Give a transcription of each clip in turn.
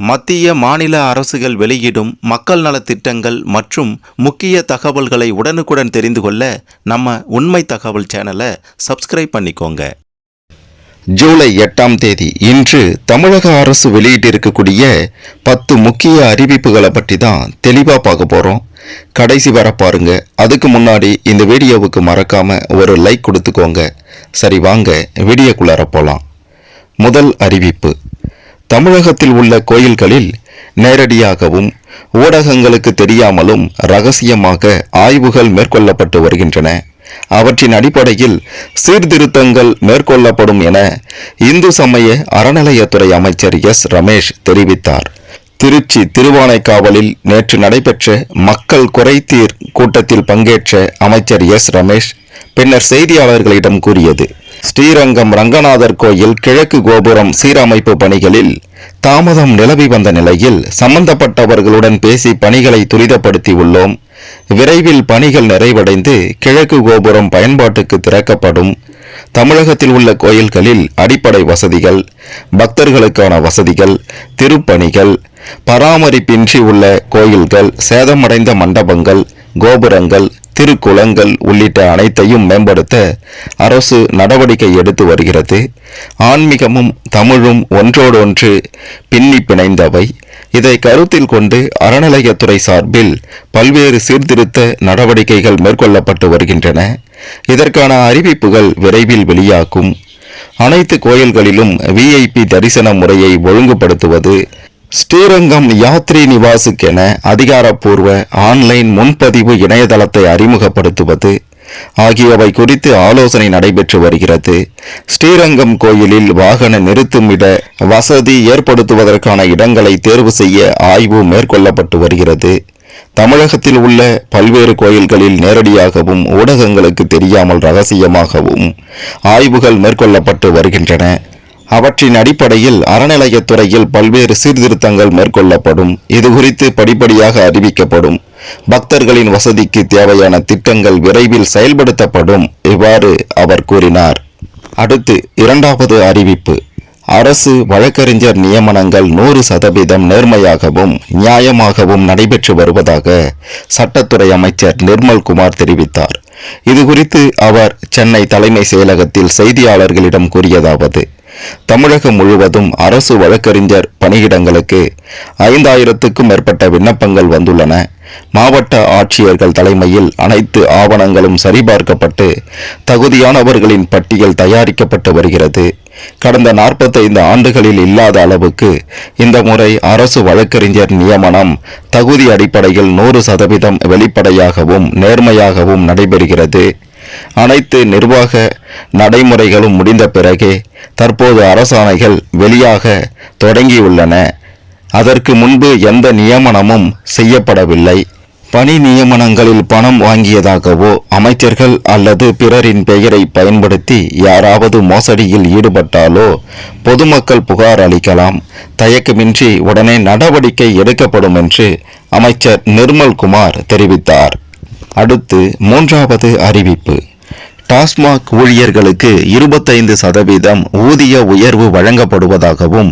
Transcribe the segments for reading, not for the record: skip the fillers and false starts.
மத்திய மாநில அரசுகள் வெளியிடும் மக்கள் நலத்திட்டங்கள் மற்றும் முக்கிய தகவல்களை உடனுக்குடன் தெரிந்து கொள்ள நம்ம உண்மை தகவல் சேனலை சப்ஸ்கிரைப் பண்ணிக்கோங்க. ஜூலை 8ஆம் தேதி இன்று தமிழக அரசு வெளியிட்டிருக்கக்கூடிய 10 முக்கிய அறிவிப்புகளை பற்றி தான் தெளிவாக பார்க்க போகிறோம். கடைசி வர பாருங்க. அதுக்கு முன்னாடி இந்த வீடியோவுக்கு மறக்காம ஒரு லைக் கொடுத்துக்கோங்க. சரி, வாங்க வீடியோக்குள்ளார போகலாம். முதல் அறிவிப்பு: தமிழகத்தில் உள்ள கோயில்களில் நேரடியாகவும் ஊடகங்களுக்கு தெரியாமலும் இரகசியமாக ஆய்வுகள் மேற்கொள்ளப்பட்டு வருகின்றன. அவற்றின் அடிப்படையில் சீர்திருத்தங்கள் மேற்கொள்ளப்படும் என இந்து சமய அறநிலையத்துறை அமைச்சர் எஸ். ரமேஷ் தெரிவித்தார். திருச்சி திருவானைக்காவலில் நேற்று நடைபெற்ற மக்கள் குறைதீர் கூட்டத்தில் பங்கேற்ற அமைச்சர் எஸ். ரமேஷ் பின்னர் செய்தியாளர்களிடம் கூறியது: ஸ்ரீரங்கம் ரங்கநாதர் கோயில் கிழக்கு கோபுரம் சீரமைப்பு பணிகளில் தாமதம் நிலவி வந்த நிலையில் சம்பந்தப்பட்டவர்களுடன் பேசி பணிகளை துரிதப்படுத்தி உள்ளோம். விரைவில் பணிகள் நிறைவடைந்து கிழக்கு கோபுரம் பயன்பாட்டுக்கு திறக்கப்படும். தமிழகத்தில் உள்ள கோயில்களில் அடிப்படை வசதிகள், பக்தர்களுக்கான வசதிகள், திருப்பணிகள், பராமரிப்பின்றி உள்ள கோயில்கள், சேதமடைந்த மண்டபங்கள், கோபுரங்கள், திருக்குளங்கள் உள்ளிட்ட அனைத்தையும் மேம்படுத்த அரசு நடவடிக்கை எடுத்து வருகிறது. ஆன்மீகமும் தமிழும் ஒன்றோடொன்று பின்னி பிணைந்தவை. இதை கருத்தில் கொண்டு அறநிலையத்துறை சார்பில் பல்வேறு சீர்திருத்த நடவடிக்கைகள் மேற்கொள்ளப்பட்டு வருகின்றன. இதற்கான அறிவிப்புகள் விரைவில் வெளியாகும். அனைத்து கோயில்களிலும் VIP தரிசன முறையை ஒழுங்குபடுத்துவது, ஸ்ரீரங்கம் யாத்ரி நிவாசுக்கென அதிகாரப்பூர்வ ஆன்லைன் முன்பதிவு இணையதளத்தை அறிமுகப்படுத்துவது ஆகியவை குறித்து ஆலோசனை நடைபெற்று வருகிறது. ஸ்ரீரங்கம் கோயிலில் வாகன நிறுத்துமிட வசதி ஏற்படுத்துவதற்கான இடங்களை தேர்வு செய்ய ஆய்வு மேற்கொள்ளப்பட்டு வருகிறது. தமிழகத்தில் உள்ள பல்வேறு கோயில்களில் நேரடியாகவும் ஊடகங்களுக்கு தெரியாமல் இரகசியமாகவும் ஆய்வுகள் மேற்கொள்ளப்பட்டு வருகின்றன. அவற்றின் அடிப்படையில் அறநிலையத்துறையில் பல்வேறு சீர்திருத்தங்கள் மேற்கொள்ளப்படும். இது குறித்து படிப்படியாக அறிவிக்கப்படும். பக்தர்களின் வசதிக்கு தேவையான திட்டங்கள் விரைவில் செயல்படுத்தப்படும். இவ்வாறு அவர் கூறினார். அடுத்து 2வது அறிவிப்பு: அரசு வழக்கறிஞர் நியமனங்கள் 100% நேர்மையாகவும் நியாயமாகவும் நடைபெற்று வருவதாக சட்டத்துறை அமைச்சர் நிர்மல்குமார் தெரிவித்தார். இது குறித்து அவர் சென்னை தலைமை செயலகத்தில் செய்தியாளர்களிடம் கூறியதாவது: தமிழகம் முழுவதும் அரசு வழக்கறிஞர் பணியிடங்களுக்கு 5000க்கும் மேற்பட்ட விண்ணப்பங்கள் வந்துள்ளன. மாவட்ட ஆட்சியர்கள் தலைமையில் அனைத்து ஆவணங்களும் சரிபார்க்கப்பட்டு தகுதியானவர்களின் பட்டியல் தயாரிக்கப்பட்டு வருகிறது. கடந்த 45 ஆண்டுகளில் இல்லாத அளவுக்கு இந்த முறை அரசு வழக்கறிஞர் நியமனம் தகுதி அடிப்படையில் 100% வெளிப்படையாகவும் நேர்மையாகவும் நடைபெறுகிறது. அனைத்து நிர்வாக நடைமுறைகளும் முடிந்த பிறகே தற்போது அரசாணைகள் வெளியாக தொடங்கியுள்ளன. அதற்கு முன்பு எந்த நியமனமும் செய்யப்படவில்லை. பணி நியமனங்களில் பணம் வாங்கியதாகவோ அமைச்சர்கள் அல்லது பிறரின் பெயரை பயன்படுத்தி யாராவது மோசடியில் ஈடுபட்டாலோ பொதுமக்கள் புகார் அளிக்கலாம். தயக்கமின்றி உடனே நடவடிக்கை எடுக்கப்படும் என்று அமைச்சர் நிர்மல்குமார் தெரிவித்தார். அடுத்து 3வது அறிவிப்பு: டாஸ்மாக் ஊழியர்களுக்கு 25% ஊதிய உயர்வு வழங்கப்படுவதாகவும்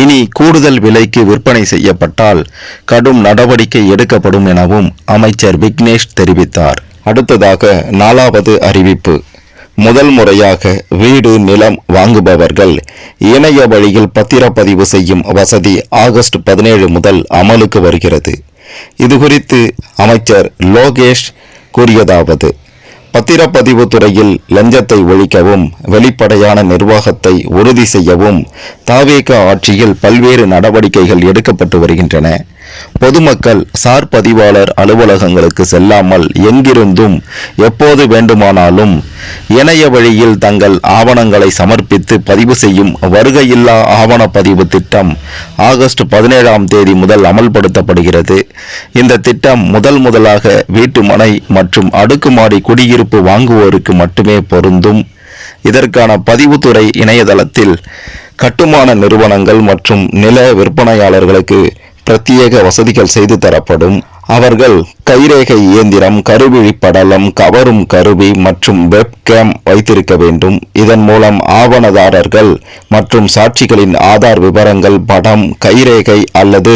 இனி கூடுதல் விலைக்கு விற்பனை செய்யப்பட்டால் கடும் நடவடிக்கை எடுக்கப்படும் எனவும் அமைச்சர் விக்னேஷ் தெரிவித்தார். அடுத்ததாக 4வது அறிவிப்பு: முதல் முறையாக வீடு நிலம் வாங்குபவர்கள் இணைய வழியில் பத்திரப்பதிவு செய்யும் வசதி ஆகஸ்ட் 17 முதல் அமலுக்கு வருகிறது. இது குறித்து அமைச்சர் லோகேஷ் கூறியதாவது: பத்திரப்பதிவு துறையில் லஞ்சத்தை ஒழிக்கவும் வெளிப்படையான நிர்வாகத்தை உறுதி செய்யவும் தாவேகா ஆட்சியில் பல்வேறு நடவடிக்கைகள் எடுக்கப்பட்டு வருகின்றன. பொதுமக்கள் சார் பதிவாளர் அலுவலகங்களுக்கு செல்லாமல் எங்கிருந்தும் எப்போது வேண்டுமானாலும் இணைய வழியில் தங்கள் ஆவணங்களை சமர்ப்பித்து பதிவு செய்யும் வருகையில்லா ஆவணப்பதிவு திட்டம் ஆகஸ்ட் 17ஆம் தேதி முதல் அமல்படுத்தப்படுகிறது. இந்த திட்டம் முதலாக வீட்டுமனை மற்றும் அடுக்குமாடி குடியிருப்பு வாங்குவோருக்கு மட்டுமே பொருந்தும். இதற்கான பதிவுத்துறை இணையதளத்தில் கட்டுமான நிறுவனங்கள் மற்றும் நில விற்பனையாளர்களுக்கு பிரத்யேக வசதிகள் செய்து தரப்படும். அவர்கள் கைரேகை இயந்திரம், கருவிழி படலம், கவரும் கருவி மற்றும் வெப்கேம் வைத்திருக்க வேண்டும். இதன் மூலம் ஆவணதாரர்கள் மற்றும் சாட்சிகளின் ஆதார் விவரங்கள், படம், கைரேகை அல்லது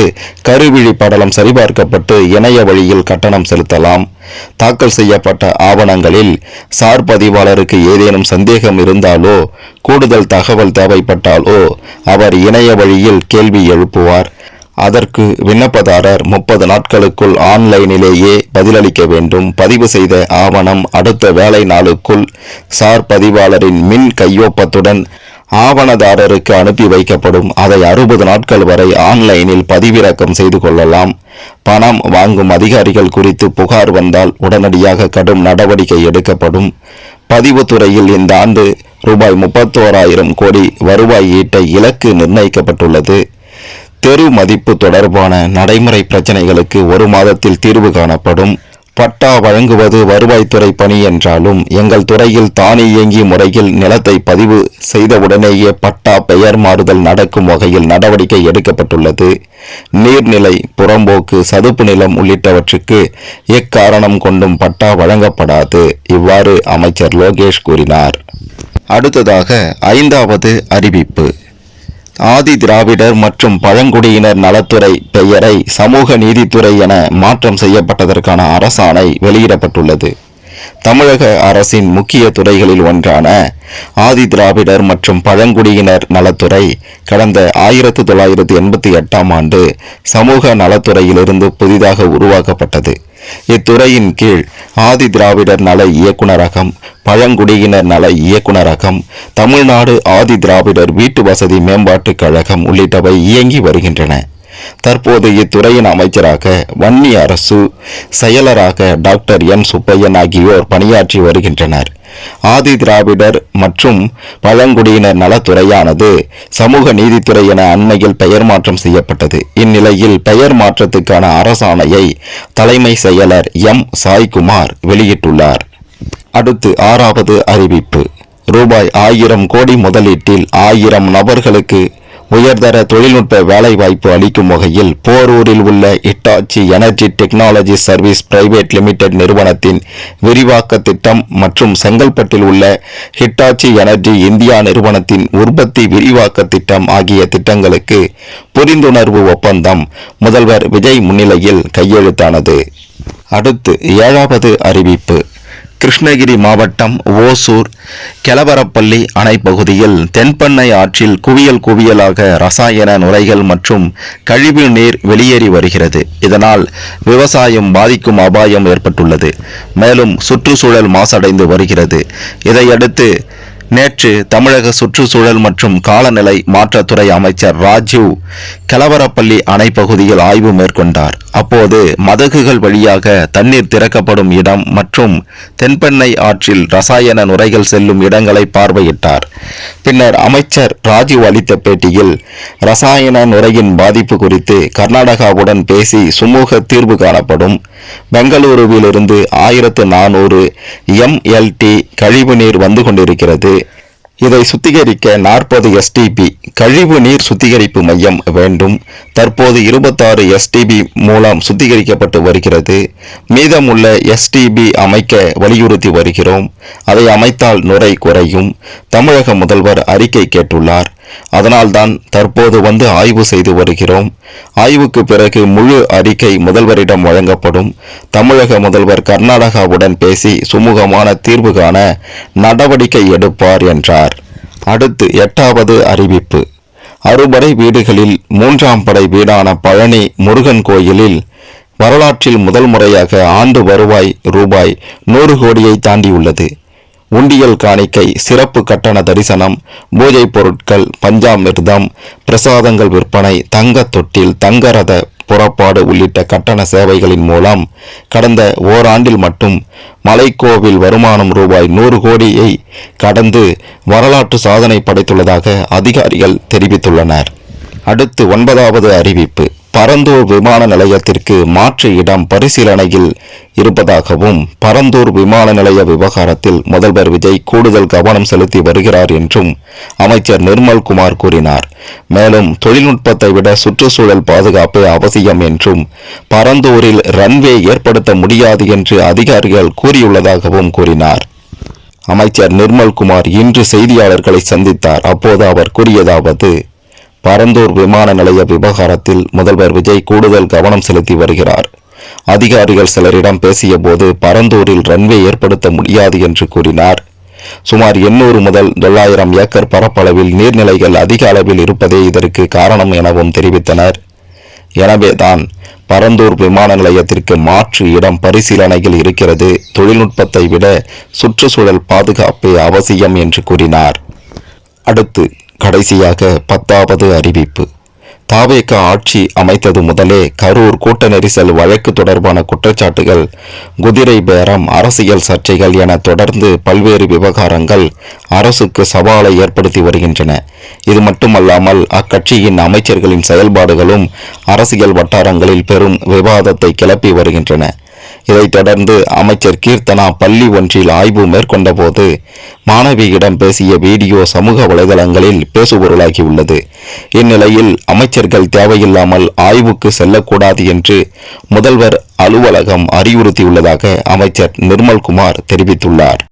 கருவிழி படலம் சரிபார்க்கப்பட்டு இணைய வழியில் கட்டணம் செலுத்தலாம். தாக்கல் செய்யப்பட்ட ஆவணங்களில் சார் பதிவாளருக்கு ஏதேனும் சந்தேகம் இருந்தாலோ கூடுதல் தகவல் தேவைப்பட்டாலோ அவர் இணைய வழியில் கேள்வி எழுப்புவார். அதற்கு விண்ணப்பதாரர் 30 நாட்களுக்குள் ஆன்லைனிலேயே பதிலளிக்க வேண்டும். பதிவு செய்த ஆவணம் அடுத்த வேலை நாளுக்குள் சார் பதிவாளரின் மின் கையொப்பத்துடன் ஆவணதாரருக்கு அனுப்பி வைக்கப்படும். அதை 60 நாட்கள் வரை ஆன்லைனில் பதிவிறக்கம் செய்து கொள்ளலாம். பணம் வாங்கும் அதிகாரிகள் குறித்து புகார் வந்தால் உடனடியாக கடும் நடவடிக்கை எடுக்கப்படும். பதிவுத்துறையில் இந்த ஆண்டு ரூபாய் 31,000 கோடி வருவாய் ஈட்ட இலக்கு நிர்ணயிக்கப்பட்டுள்ளது. தெரு மதிப்பு தொடர்பான நடைமுறை பிரச்சனைகளுக்கு 1 மாதத்தில் தீர்வு காணப்படும். பட்டா வழங்குவது வருவாய்த்துறை பணி என்றாலும் எங்கள் துறையில் தானியங்கி முறையில் நிலத்தை பதிவு செய்தவுடனேயே பட்டா பெயர் மாறுதல் நடக்கும் வகையில் நடவடிக்கை எடுக்கப்பட்டுள்ளது. நீர்நிலை, புறம்போக்கு, சதுப்பு நிலம் உள்ளிட்டவற்றுக்கு எக்காரணம் கொண்டும் பட்டா வழங்கப்படாது. இவ்வாறு அமைச்சர் லோகேஷ் கூறினார். அடுத்ததாக 5வது அறிவிப்பு. ஆதி திராவிடர் மற்றும் பழங்குடியினர் நலத்துறை பெயரை சமூக நீதித்துறை என மாற்றம் செய்யப்பட்டதற்கான அரசாணை வெளியிடப்பட்டுள்ளது. தமிழக அரசின் முக்கிய துறைகளில் ஒன்றான ஆதி திராவிடர் மற்றும் பழங்குடியினர் நலத்துறை கடந்த 1988ஆம் ஆண்டு சமூக நலத்துறையிலிருந்து புதிதாக உருவாக்கப்பட்டது. இத்துறையின் கீழ் ஆதி திராவிடர் நல இயக்குநரகம், பழங்குடியினர் நல இயக்குநரகம், தமிழ்நாடு ஆதி திராவிடர் வீட்டு வசதி மேம்பாட்டுக் கழகம் உள்ளிட்டவை இயங்கி வருகின்றன. தற்போது இத்துறையின் அமைச்சராக வன்னி அரசு, செயலராக டாக்டர் என் சுப்பையன் ஆகியோர் பணியாற்றி வருகின்றனர். ஆதி திராவிடர் மற்றும் பழங்குடியினர் நலத்துறையானது சமூக நீதித்துறை என அண்மையில் பெயர் மாற்றம் செய்யப்பட்டது. இந்நிலையில் பெயர் மாற்றத்துக்கான அரசாணையை தலைமை செயலர் எம் சாய்குமார் வெளியிட்டுள்ளார். அடுத்து 6வது அறிவிப்பு. ரூபாய் 1000 கோடி முதலீட்டில் 1000 நபர்களுக்கு உயர்தர தொழில்நுட்ப வேலைவாய்ப்பு அளிக்கும் வகையில் போரூரில் உள்ள Hitachi energy technology service private limited நிறுவனத்தின் விரிவாக்க திட்டம் மற்றும் செங்கல்பட்டில் உள்ள ஹிட்டாச்சி எனர்ஜி இந்தியா நிறுவனத்தின் உற்பத்தி விரிவாக்க திட்டம் ஆகிய திட்டங்களுக்கு புரிந்துணர்வு ஒப்பந்தம் முதல்வர் விஜய் முன்னிலையில் கையெழுத்தானது. அடுத்து 7வது அறிவிப்பு. கிருஷ்ணகிரி மாவட்டம் ஓசூர் கெலவரப்பள்ளி அணை பகுதியில் தென்பெண்ணை ஆற்றில் குவியலாக ரசாயன நுரைகள் மற்றும் கழிவு நீர் வெளியேறி வருகிறது. இதனால் விவசாயம் பாதிக்கும் அபாயம் ஏற்பட்டுள்ளது. மேலும் சுற்றுச்சூழல் மாசடைந்து வருகிறது. இதையடுத்து நேற்று தமிழக சுற்றுச்சூழல் மற்றும் காலநிலை மாற்றத்துறை அமைச்சர் ராஜீவ் கெலவரப்பள்ளி அணை பகுதியில் ஆய்வு மேற்கொண்டார். அப்போது மதகுகள் வழியாக தண்ணீர் திறக்கப்படும் இடம் மற்றும் தென்பெண்ணை ஆற்றில் ரசாயன நுரைகள் செல்லும் இடங்களை பார்வையிட்டார். பின்னர் அமைச்சர் ராஜீவ் அளித்த பேட்டியில் ரசாயன நுரையின் பாதிப்பு குறித்து கர்நாடகாவுடன் பேசி சுமூக தீர்வு காணப்படும். பெங்களூருவில் இருந்து 1400 MLT கழிவு நீர் வந்து கொண்டிருக்கிறது. இதை சுத்திகரிக்க 40 STB கழிவு நீர் சுத்திகரிப்பு மையம் வேண்டும். தற்போது 26 STB மூலம் சுத்திகரிக்கப்பட்டு வருகிறது. மீதமுள்ள STB அமைக்க வலியுறுத்தி வருகிறோம். அதை அமைத்தால் நுரை குறையும். தமிழக முதல்வர் அறிக்கை கேட்டுள்ளார். அதனால்தான் தற்போது வந்து ஆய்வு செய்து வருகிறோம். ஆய்வுக்கு பிறகு முழு அறிக்கை முதல்வரிடம் வழங்கப்படும். தமிழக முதல்வர் கர்நாடகாவுடன் பேசி சுமூகமான தீர்வு காண நடவடிக்கை எடுப்பார் என்றார். அடுத்து 8வது அறிவிப்பு. அறுபடை வீடுகளில் 3ஆம் படை வீடான பழனி முருகன் கோயிலில் வரலாற்றில் முதல் முறையாக ஆண்டு வருவாய் ரூபாய் 100 கோடியை தாண்டியுள்ளது. உண்டியல் காணிக்கை, சிறப்பு கட்டண தரிசனம், பூஜை பொருட்கள், பஞ்சாமிர்தம், பிரசாதங்கள் விற்பனை, தங்க தொட்டில், தங்கரத புறப்பாடு உள்ளிட்ட கட்டண சேவைகளின் மூலம் கடந்த ஓராண்டில் மட்டும் மலைக்கோவில் வருமானம் ரூபாய் 100 கோடியை கடந்து வரலாற்று சாதனை படைத்துள்ளதாக அதிகாரிகள் தெரிவித்துள்ளனர். அடுத்து 9வது அறிவிப்பு. பரந்தூர் விமான நிலையத்திற்கு மாற்று இடம் பரிசீலனையில் இருப்பதாகவும், பரந்தூர் விமான நிலைய விவகாரத்தில் முதல்வர் விஜய் கூடுதல் கவனம் செலுத்தி வருகிறார் என்றும் அமைச்சர் நிர்மல்குமார் கூறினார். மேலும் தொழில்நுட்பத்தை விட சுற்றுச்சூழல் பாதுகாப்பே அவசியம் என்றும், பரந்தூரில் ரன்வே ஏற்படுத்த முடியாது என்று அதிகாரிகள் கூறியுள்ளதாகவும் கூறினார். அமைச்சர் நிர்மல்குமார் இன்று செய்தியாளர்களை சந்தித்தார். அப்போது அவர் கூறியதாவது: பரந்தூர் விமான நிலைய விவகாரத்தில் முதல்வர் விஜய் கூடுதல் கவனம் செலுத்தி வருகிறார். அதிகாரிகள் சிலரிடம் பேசிய போது பரந்தூரில் ரன்வே ஏற்படுத்த முடியாது என்று கூறினார். சுமார் 800 முதல் 900 ஏக்கர் பரப்பளவில் நீர்நிலைகள் அதிக அளவில் இருப்பதே இதற்கு காரணம் எனவும் தெரிவித்தனர். எனவேதான் பரந்தூர் விமான நிலையத்திற்கு மாற்று இடம் பரிசீலனையில் இருக்கிறது. தொழில்நுட்பத்தை விட சுற்றுச்சூழல் பாதுகாப்பே அவசியம் என்று கூறினார். அடுத்து கடைசியாக 10வது அறிவிப்பு. தாவேக ஆட்சி அமைத்தது முதலே கரூர் கூட்ட நெரிசல் வழக்கு தொடர்பான குற்றச்சாட்டுகள், குதிரை பேரம், அரசியல் சர்ச்சைகள் என தொடர்ந்து பல்வேறு விவகாரங்கள் அரசுக்கு சவாலை ஏற்படுத்தி வருகின்றன. இது மட்டுமல்லாமல் அக்கட்சியின் அமைச்சர்களின் செயல்பாடுகளும் அரசியல் வட்டாரங்களில் பெரும் விவாதத்தை கிளப்பி வருகின்றன. இதைத் தொடர்ந்து அமைச்சர் கீர்த்தனா பள்ளி ஒன்றில் ஆய்வு மேற்கொண்ட போது மாணவியிடம் பேசிய வீடியோ சமூக வலைதளங்களில் பேசுபொருளாகியுள்ளது. இந்நிலையில் அமைச்சர்கள் தேவையில்லாமல் ஆய்வுக்கு செல்லக்கூடாது என்று முதல்வர் அலுவலகம் அறிவுறுத்தியுள்ளதாக அமைச்சர் நிர்மல்குமார் தெரிவித்துள்ளார்.